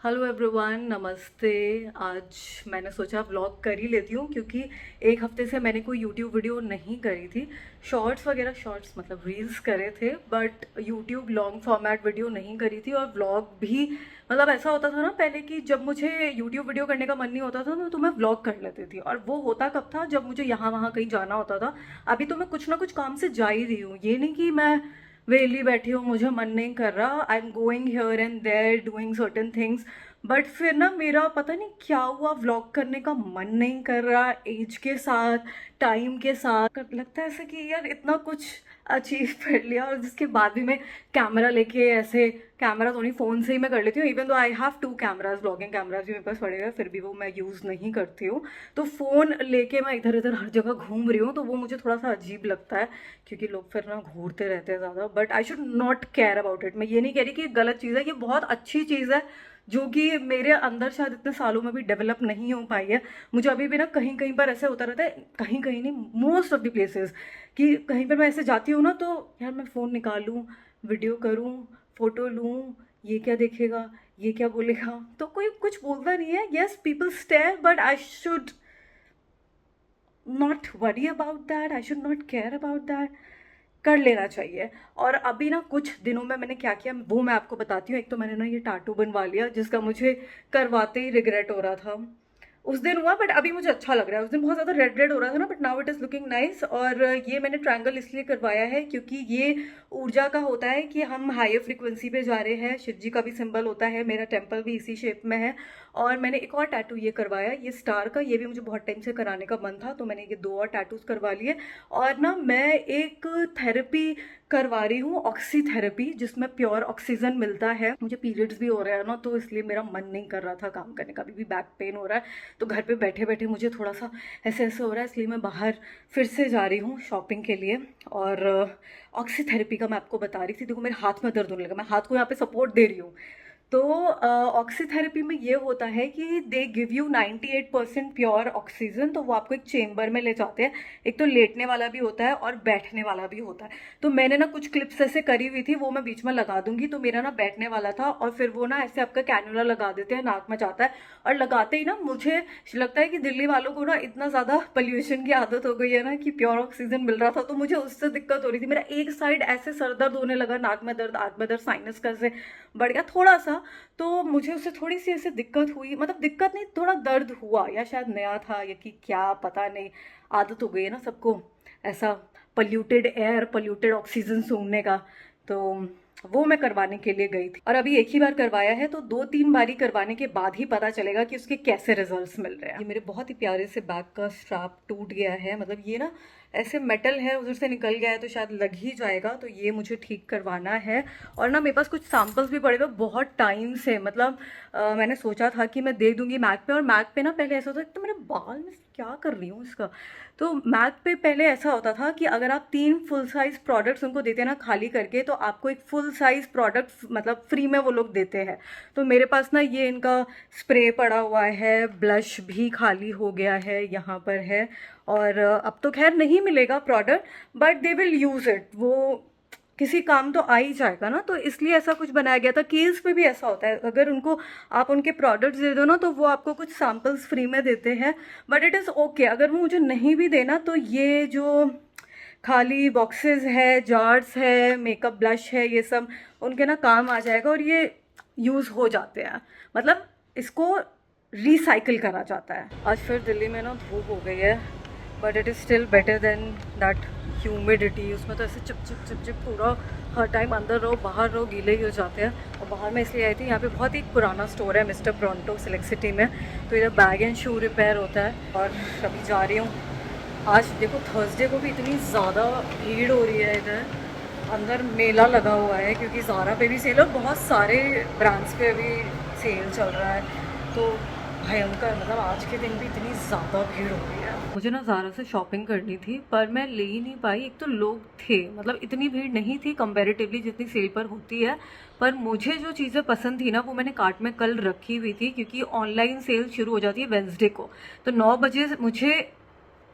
Hello everyone, नमस्ते। आज मैंने सोचा व्लॉग कर ही लेती हूँ क्योंकि एक हफ्ते से मैंने कोई यूट्यूब वीडियो नहीं करी थी। शॉर्ट्स वगैरह, शॉर्ट्स मतलब रील्स करे थे, but YouTube long format video नहीं करी थी। और व्लॉग भी मतलब ऐसा होता था ना पहले कि जब मुझे यूट्यूब वीडियो करने का मन नहीं होता था तो मैं व्लॉग कर लेती थी। और वो होता कब था? जब मुझे यहाँ वहाँ कहीं जाना होता था। अभी तो मैं कुछ ना कुछ काम से जा ही रही हूँ, ये नहीं कि मैं वेली बैठी हूँ, मुझे मन नहीं कर रहा। I am going here and there doing certain things. But फिर ना मेरा पता नहीं क्या हुआ, व्लॉग करने का मन नहीं कर रहा। एज के साथ, टाइम के साथ लगता है ऐसा कि यार इतना कुछ अचीव कर लिया और जिसके बाद भी मैं कैमरा लेके ऐसे, कैमरा तो नहीं, फ़ोन से ही मैं कर लेती हूँ। इवन तो I have 2 cameras, blogging cameras भी मेरे पास पड़े हुए, फिर भी वो मैं यूज़ नहीं करती हूँ। तो फ़ोन लेके मैं इधर इधर हर जगह घूम रही हूँ, तो वो मुझे थोड़ा सा अजीब लगता है क्योंकि लोग फिर ना घूरते रहते हैं ज़्यादा। But I should not care about it. मैं ये नहीं कह रही कि ये गलत चीज़ है, ये बहुत अच्छी चीज़ है जो कि मेरे अंदर शायद इतने सालों में भी डेवलप नहीं हो पाई है। मुझे अभी भी ना कहीं कहीं पर ऐसे होता रहता है, कहीं कहीं नहीं, मोस्ट ऑफ द प्लेसेस, कि कहीं पर मैं ऐसे जाती हूँ ना तो यार मैं फ़ोन निकालूँ, वीडियो करूँ, फ़ोटो लूँ, ये क्या देखेगा, ये क्या बोलेगा। तो कोई कुछ बोलता नहीं है। Yes, people stare, but I should not worry about that, I should not care about that. कर लेना चाहिए। और अभी ना कुछ दिनों में मैंने क्या किया वो मैं आपको बताती हूँ। एक तो मैंने ना ये टाटू बनवा लिया जिसका मुझे करवाते ही रिग्रेट हो रहा था। उस दिन हुआ बट अभी मुझे अच्छा लग रहा है। उस दिन बहुत ज़्यादा रेड रेड हो रहा था ना, but now it is looking nice. और ये मैंने ट्रायंगल इसलिए करवाया है क्योंकि ये ऊर्जा का होता है कि हम हायर फ्रिक्वेंसी पे जा रहे हैं। शिव जी का भी सिंबल होता है, मेरा टेम्पल भी इसी शेप में है। और मैंने एक और टैटू ये करवाया, ये स्टार का, ये भी मुझे बहुत टाइम से कराने का मन था, तो मैंने ये 2 और टैटूज करवा लिए। और ना मैं एक थेरेपी करवा रही हूँ, ऑक्सी थेरेपी, जिसमें प्योर ऑक्सीजन मिलता है। मुझे पीरियड्स भी हो रहा है ना, तो इसलिए मेरा मन नहीं कर रहा था काम करने का। अभी भी बैक पेन हो रहा है, तो घर पे बैठे बैठे मुझे थोड़ा सा ऐसे ऐसे हो रहा है, इसलिए मैं बाहर फिर से जा रही हूँ शॉपिंग के लिए। और ऑक्सी थेरेपी का मैं आपको बता रही थी। देखो मेरे हाथ में दर्द होने लगा, मैं हाथ को यहाँ पे सपोर्ट दे रही हूँ। तो ऑक्सीथेरेपी में ये होता है कि they give you 98% pure oxygen. तो वो आपको एक चेम्बर में ले जाते हैं। एक तो लेटने वाला भी होता है और बैठने वाला भी होता है। तो मैंने ना कुछ क्लिप्स ऐसे करी हुई थी, वो मैं बीच में लगा दूंगी। तो मेरा ना बैठने वाला था, और फिर वो ना ऐसे आपका कैनुला लगा देते हैं, नाक में जाता है। और लगाते ही ना मुझे लगता है कि दिल्ली वालों को ना इतना ज़्यादा पोल्यूशन की आदत हो गई है ना कि प्योर ऑक्सीजन मिल रहा था, तो मुझे उससे दिक्कत हो रही थी। मेरा एक साइड ऐसे सर दर्द होने लगा, नाक में दर्द, आंख में दर्द, साइनस का से बढ़ गया थोड़ा सा। तो मुझे उससे थोड़ी सी ऐसे दिक्कत हुई, मतलब दिक्कत नहीं, थोड़ा दर्द हुआ, या शायद नया था या कि क्या पता नहीं। आदत हो गई है ना सबको ऐसा पोल्यूटेड एयर, पोल्यूटेड ऑक्सीजन सूंघने का। तो वो मैं करवाने के लिए गई थी, और अभी एक ही बार करवाया है, तो 2-3 बारी करवाने के बाद ही पता चलेगा कि उसके कैसे रिजल्ट्स मिल रहे हैं। ये मेरे बहुत ही प्यारे से बैग का स्ट्रैप टूट गया है, मतलब ये ना ऐसे मेटल है, उधर से निकल गया है, तो शायद लग ही जाएगा, तो ये मुझे ठीक करवाना है। और ना मेरे पास कुछ सैम्पल्स भी पड़े हुए बहुत टाइम से, मतलब मैंने सोचा था कि मैं दे दूंगी मैक पे। और मैक पे ना पहले ऐसा होता था, तो मेरे बाल में क्या कर रही हूँ इसका। तो मैक पे पहले ऐसा होता था कि अगर आप 3 फुल साइज प्रोडक्ट्स उनको देते हैं ना खाली करके, तो आपको एक फुल साइज प्रोडक्ट मतलब फ्री में वो लोग देते हैं। तो मेरे पास ना ये इनका स्प्रे पड़ा हुआ है, ब्लश भी खाली हो गया है, यहाँ पर है। और अब तो खैर नहीं मिलेगा product, but they will use it, वो किसी काम तो आ ही जाएगा ना। तो इसलिए ऐसा कुछ बनाया गया था। कील्स पे भी ऐसा होता है, अगर उनको आप उनके प्रोडक्ट्स दे दो ना, तो वो आपको कुछ सैम्पल्स फ्री में देते हैं। बट इट इज़ ओके, अगर वो मुझे नहीं भी देना, तो ये जो खाली बॉक्सेस है, जार्स है, मेकअप ब्लश है, ये सब उनके ना काम आ जाएगा। और ये यूज़ हो जाते हैं, मतलब इसको रिसाइकिल करा जाता है। आज फिर दिल्ली में ना धूप हो गई है, but it is still better than that humidity. उसमें तो ऐसे चिप चिप चिप चिप पूरा हर टाइम, अंदर रहो बाहर रहो गीले ही हो जाते हैं। और बाहर में इसलिए आई थी, यहाँ पे बहुत ही पुराना स्टोर है मिस्टर प्रोंटो सिलेक्ट सिटी में, तो इधर बैग एंड शू रिपेयर होता है। और अभी जा रही हूँ। आज देखो थर्सडे को भी इतनी ज़्यादा भीड़ हो रही है इधर, अंदर मेला लगा हुआ है क्योंकि ज़ारा पे भी सेल, और बहुत सारे ब्रांड्स पे अभी सेल चल रहा है। तो भयंकर, मतलब आज के दिन भी इतनी ज़्यादा भीड़ हो रही है। मुझे ना ज़ारा से शॉपिंग करनी थी, पर मैं ले ही नहीं पाई। एक तो लोग थे, मतलब इतनी भीड़ नहीं थी कंपैरेटिवली जितनी सेल पर होती है। पर मुझे जो चीज़ें पसंद थी ना, वो मैंने कार्ट में कल रखी हुई थी, क्योंकि ऑनलाइन सेल शुरू हो जाती है वेंसडे को। तो 9 बजे मुझे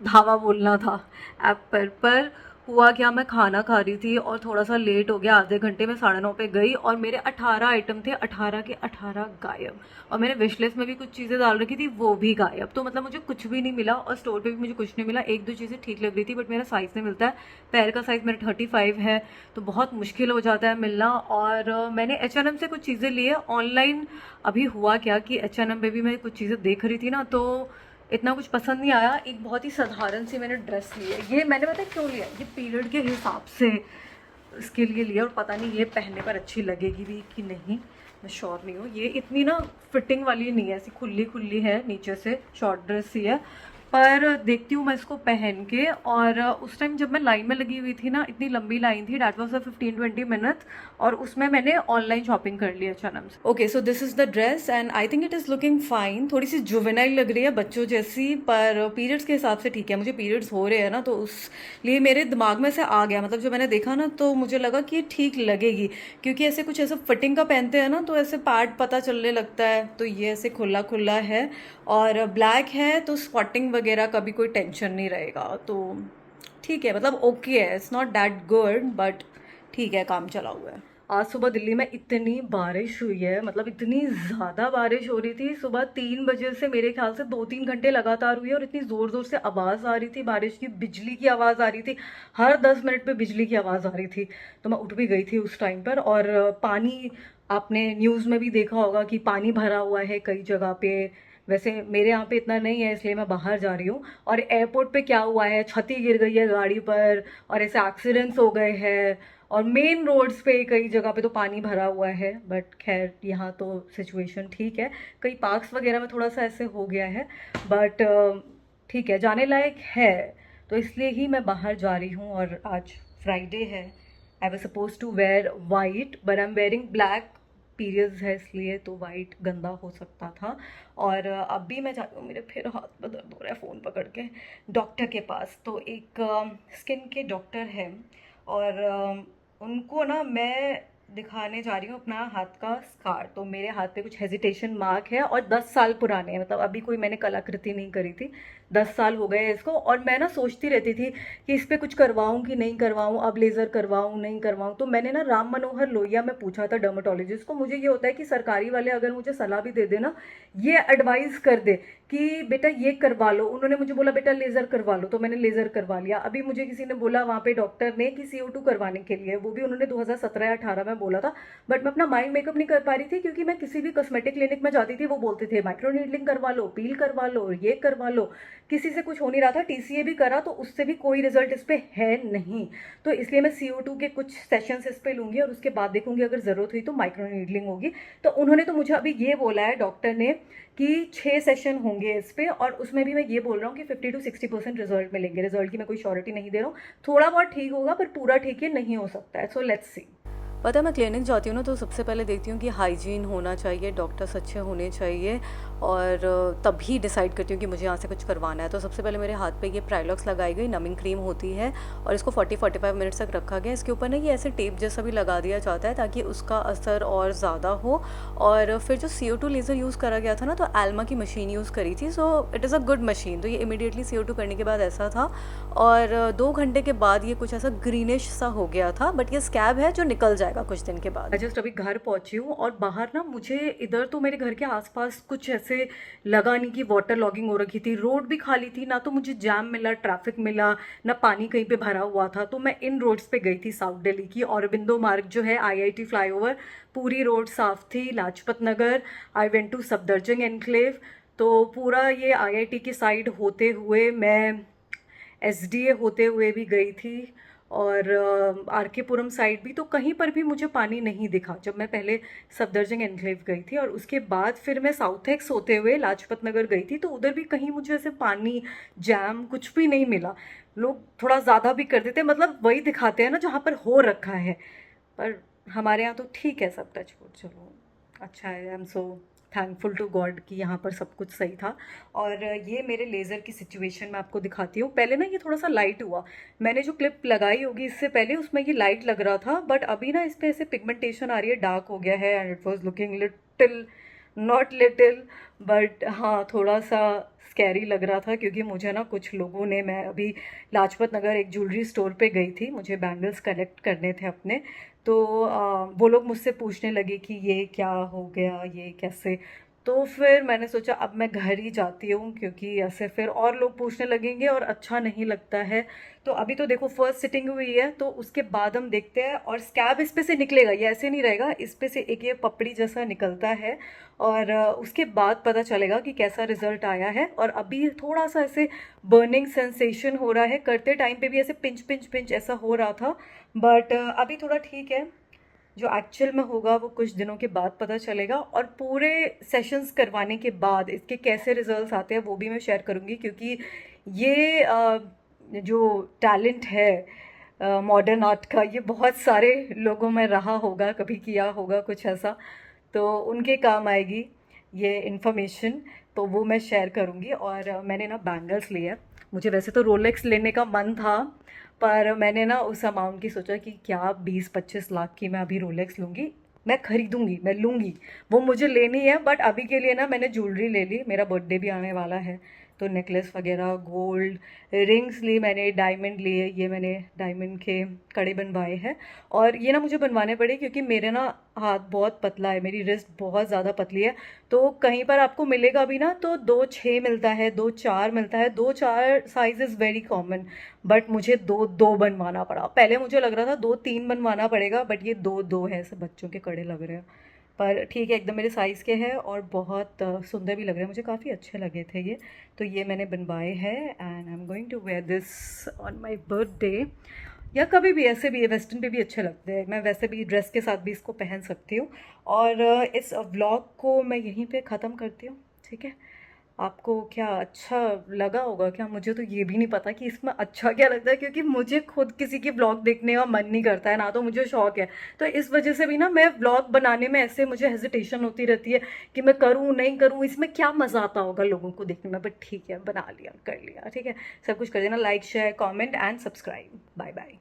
धावा बोलना था ऐप पर हुआ क्या, मैं खाना खा रही थी और थोड़ा सा लेट हो गया, आधे घंटे में 9:30 पे गई और मेरे 18 आइटम थे, 18 के 18 गायब। और मैंने विश लिस्ट में भी कुछ चीज़ें डाल रखी थी, वो भी गायब। तो मतलब मुझे कुछ भी नहीं मिला और स्टोर पे भी मुझे कुछ नहीं मिला। एक दो चीज़ें ठीक लग रही थी बट मेरा साइज़ नहीं मिलता है, पैर का साइज़ मेरा 35 है, तो बहुत मुश्किल हो जाता है मिलना। और मैंने H&M से कुछ चीज़ें ली है ऑनलाइन। अभी हुआ क्या कि H&M पे भी मैं कुछ चीज़ें देख रही थी ना, तो इतना कुछ पसंद नहीं आया। एक बहुत ही साधारण सी मैंने ड्रेस ली है, ये मैंने पता है क्यों लिया, ये पीरियड के हिसाब से इसके लिए लिया। और पता नहीं ये पहनने पर अच्छी लगेगी भी कि नहीं, मैं श्योर नहीं हूँ। ये इतनी ना फिटिंग वाली नहीं है, ऐसी खुली खुली है नीचे से, शॉर्ट ड्रेस सी है। पर देखती हूँ मैं इसको पहन के। और उस टाइम जब मैं लाइन में लगी हुई थी ना, इतनी लंबी लाइन थी, डैट वॉज 15-20 मिनट, और उसमें मैंने ऑनलाइन शॉपिंग कर ली H&M से। Okay, so this is the dress and I think it is looking fine. थोड़ी सी जुवेनाइल लग रही है, बच्चों जैसी, पर पीरियड्स के हिसाब से ठीक है। मुझे पीरियड्स हो रहे हैं ना, तो उस लिए मेरे दिमाग में से आ गया, मतलब जब मैंने देखा ना तो मुझे लगा कि ये ठीक लगेगी, क्योंकि ऐसे कुछ ऐसा फिटिंग का पहनते हैं ना तो ऐसे पैड पता चलने लगता है। तो ये ऐसे खुला खुला है और ब्लैक है, तो स्पॉटिंग वगैरह का भी कोई टेंशन नहीं रहेगा। तो ठीक है, मतलब ओके है, it's not that good but ठीक है, काम चला हुआ है। आज सुबह दिल्ली में इतनी बारिश हुई है, मतलब इतनी ज़्यादा बारिश हो रही थी। सुबह 3 बजे से मेरे ख्याल से 2-3 घंटे लगातार हुई है और इतनी ज़ोर ज़ोर से आवाज़ आ रही थी बारिश की, बिजली की आवाज़ आ रही थी, हर 10 मिनट पे बिजली की आवाज़ आ रही थी। तो मैं उठ भी गई थी उस टाइम पर। और पानी, आपने न्यूज़ में भी देखा होगा कि पानी भरा हुआ है कई जगह पे। वैसे मेरे यहाँ पे इतना नहीं है, इसलिए मैं बाहर जा रही हूँ। और एयरपोर्ट पे क्या हुआ है, छत ही गिर गई है गाड़ी पर और ऐसे एक्सीडेंट्स हो गए हैं। और मेन रोड्स पे कई जगह पे तो पानी भरा हुआ है, बट खैर यहाँ तो सिचुएशन ठीक है। कई पार्क्स वगैरह में थोड़ा सा ऐसे हो गया है, बट ठीक है, जाने लायक है। तो इसलिए ही मैं बाहर जा रही हूँ। और आज फ्राइडे है, I was suppose to wear white but I am wearing black, periods है इसलिए, तो वाइट गंदा हो सकता था। और अभी मैं जाती हूँ, मेरे फिर हाथ में दर्द हो रहा है फ़ोन पकड़ के, डॉक्टर के पास। तो एक स्किन के डॉक्टर हैं और उनको ना मैं दिखाने जा रही हूँ अपना हाथ का स्कार। तो मेरे हाथ पे कुछ हेजिटेशन मार्क है और 10 साल पुराने हैं, मतलब अभी कोई मैंने कलाकृति नहीं करी थी, 10 साल हो गए हैं इसको। और मैं ना सोचती रहती थी कि इस पर कुछ करवाऊँ कि नहीं करवाऊँ, अब लेज़र करवाऊँ नहीं करवाऊँ। तो मैंने ना राम मनोहर लोहिया में पूछा था डर्माटोलॉजिस्ट को। मुझे ये होता है कि सरकारी वाले अगर मुझे सलाह भी दे देना, ये एडवाइस कर दे कि बेटा ये करवा लो, उन्होंने मुझे बोला बेटा लेज़र करवा लो, तो मैंने लेज़र करवा लिया। अभी मुझे किसी ने बोला वहाँ पे डॉक्टर ने कि CO2 करवाने के लिए, वो भी उन्होंने 2017 या 18 में बोला था। बट मैं अपना माइंड मेकअप नहीं कर पा रही थी, क्योंकि मैं किसी भी कॉस्मेटिक क्लिनिक में जाती थी, वो बोलते थे माइक्रो नीडलिंग करवा लो, पील करवा लो, ये करवा लो, किसी से कुछ हो नहीं रहा था। TCA भी करा तो उससे भी कोई रिजल्ट इस पर है नहीं। तो इसलिए मैं CO2 के कुछ सेशंस इस पर लूँगी और उसके बाद देखूंगी, अगर ज़रूरत हुई तो माइक्रो नीडलिंग होगी। तो उन्होंने तो मुझे अभी ये बोला है डॉक्टर ने कि 6 सेशन होंगे इस पे, और उसमें भी मैं ये बोल रहा हूँ कि 50-60% रिजल्ट मिलेंगे। रिजल्ट की मैं कोई श्योरिटी नहीं दे रहा हूँ, थोड़ा बहुत ठीक होगा पर पूरा ठीक है नहीं हो सकता है। So let's see. पता है, मैं क्लिनिक जाती हूँ ना तो सबसे पहले देखती हूँ कि हाइजीन होना चाहिए, डॉक्टर्स अच्छे होने चाहिए, और तभी डिसाइड करती हूँ कि मुझे यहाँ से कुछ करवाना है। तो सबसे पहले मेरे हाथ पे ये प्राइलॉक्स लगाई गई नमिंग क्रीम होती है और इसको 40-45 मिनट्स तक रखा गया। इसके ऊपर ना ये ऐसे टेप जैसा भी लगा दिया जाता है ताकि उसका असर और ज़्यादा हो। और फिर जो CO2 लेज़र यूज़ करा गया था ना, तो एल्मा की मशीन यूज़ करी थी, so it is a good machine. तो ये इमीडिएटली CO2 करने के बाद ऐसा था, और 2 घंटे के बाद ये कुछ ऐसा ग्रीनिश सा हो गया था, बट ये स्कैब है जो निकल जाएगा कुछ दिन के बाद। मैं जस्ट अभी घर पहुंची हूँ और बाहर ना मुझे इधर तो मेरे घर के आसपास कुछ ऐसे लगा नहीं कि वाटर लॉगिंग हो रखी थी, रोड भी खाली थी, ना तो मुझे जैम मिला, ट्रैफिक मिला, ना पानी कहीं पे भरा हुआ था। तो मैं इन रोड्स पे गई थी साउथ दिल्ली की, औरबिंदो मार्ग जो है, IIT फ्लाईओवर, पूरी रोड साफ थी। Lajpat Nagar, I went to Safdarjung Enclave. तो पूरा ये IIT की साइड होते हुए मैं SDA होते हुए भी गई थी, और RK पुरम साइड भी। तो कहीं पर भी मुझे पानी नहीं दिखा जब मैं पहले सफदरजंग एनक्लेव गई थी। और उसके बाद फिर मैं साउथ एक्स होते हुए लाजपत नगर गई थी, तो उधर भी कहीं मुझे ऐसे पानी, जैम कुछ भी नहीं मिला। लोग थोड़ा ज़्यादा भी कर देते, मतलब वही दिखाते हैं ना जहाँ पर हो रखा है। पर हमारे यहाँ तो ठीक है सब, टच वुड, चलो अच्छा है। I am so thankful to God कि यहाँ पर सब कुछ सही था। और ये मेरे लेज़र की सिचुएशन मैं आपको दिखाती हूँ। पहले ना ये थोड़ा सा लाइट हुआ, मैंने जो क्लिप लगाई होगी इससे पहले उसमें ये लाइट लग रहा था, बट अभी ना इस पर ऐसे पिगमेंटेशन आ रही है, डार्क हो गया है, and it was looking little not little, but हाँ थोड़ा सा स्कैरी लग रहा था, क्योंकि मुझे ना कुछ लोगों ने, मैं अभी लाजपत नगर एक ज्वेलरी स्टोर पे गई थी, मुझे बैंगल्स कलेक्ट करने थे अपने। तो वो लोग मुझसे पूछने लगे कि ये क्या हो गया, ये कैसे। तो फिर मैंने सोचा अब मैं घर ही जाती हूँ, क्योंकि ऐसे फिर और लोग पूछने लगेंगे और अच्छा नहीं लगता है। तो अभी तो देखो फर्स्ट सिटिंग हुई है, तो उसके बाद हम देखते हैं। और स्कैब इस पे से निकलेगा, ये ऐसे नहीं रहेगा, इस पे से एक ये पपड़ी जैसा निकलता है। और उसके बाद पता चलेगा कि कैसा रिजल्ट आया है। और अभी थोड़ा सा ऐसे बर्निंग सेंसेशन हो रहा है, करते टाइम पे भी ऐसे पिंच पिंच पिंच ऐसा हो रहा था, बट अभी थोड़ा ठीक है। जो एक्चुअल में होगा वो कुछ दिनों के बाद पता चलेगा। और पूरे सेशंस करवाने के बाद इसके कैसे रिजल्ट्स आते हैं वो भी मैं शेयर करूँगी, क्योंकि ये जो टैलेंट है मॉडर्न आर्ट का, ये बहुत सारे लोगों में रहा होगा, कभी किया होगा कुछ ऐसा, तो उनके काम आएगी ये इन्फॉर्मेशन। तो वो मैं शेयर करूँगी। और मैंने ना बैंगल्स लिए, मुझे वैसे तो रोलेक्स लेने का मन था, पर मैंने ना उस अमाउंट की सोचा कि क्या 20-25 लाख की मैं अभी रोलेक्स लूँगी। मैं खरीदूंगी, मैं लूँगी, वो मुझे लेनी है। बट अभी के लिए ना मैंने ज्वेलरी ले ली, मेरा बर्थडे भी आने वाला है, तो नेकलेस वगैरह, गोल्ड रिंग्स ली मैंने, डायमंड लिए, ये मैंने डायमंड के कड़े बनवाए हैं। और ये ना मुझे बनवाने पड़े, क्योंकि मेरे ना हाथ बहुत पतला है, मेरी रिस्ट बहुत ज़्यादा पतली है। तो कहीं पर आपको मिलेगा भी ना तो 2-6 मिलता है, 2-4 मिलता है, 2-4 size is very common. But मुझे 2-2 बनवाना पड़ा। पहले मुझे लग रहा था 2-3 बनवाना पड़ेगा, बट ये 2-2 है, सब बच्चों के कड़े लग रहे हैं। पर ठीक है, एकदम मेरे साइज़ के हैं और बहुत सुंदर भी लग रहे हैं, मुझे काफ़ी अच्छे लगे थे ये। तो ये मैंने बनवाए हैं and I am going to wear this on my birthday, या कभी भी, ऐसे भी वेस्टर्न पे भी अच्छे लगते हैं, मैं वैसे भी ड्रेस के साथ भी इसको पहन सकती हूँ। और इस व्लॉग को मैं यहीं पे ख़त्म करती हूँ, ठीक है। आपको क्या अच्छा लगा होगा क्या, मुझे तो ये भी नहीं पता कि इसमें अच्छा क्या लगता है, क्योंकि मुझे खुद किसी की व्लॉग देखने का मन नहीं करता है ना, तो मुझे शौक है। तो इस वजह से भी ना मैं व्लॉग बनाने में ऐसे मुझे हेजिटेशन होती रहती है कि मैं करूँ नहीं करूँ, इसमें क्या मज़ा आता होगा लोगों को देखने में। बट ठीक है, बना लिया, कर लिया, ठीक है। सब कुछ कर देना, like share comment and subscribe. Bye bye.